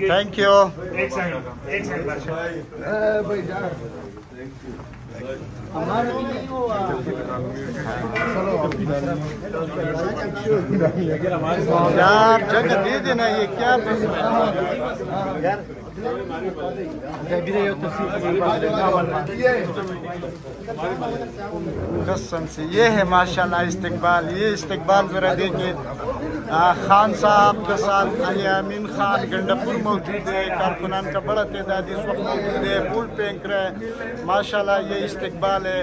Thank you. एक second यार जगह दे देना, ये क्या कसम से ये है माशाल्लाह इस्तकबाल। ये इस्तकबाल जरा देखिए। खान साहब के साथ अली अमीन खान गंडापुर मौजूद है, कारकुनान का बड़ा तादाद इस वक्त मौजूद है, फूल फेंक रहे हैं माशाल्लाह। ये इस्तकबाल है।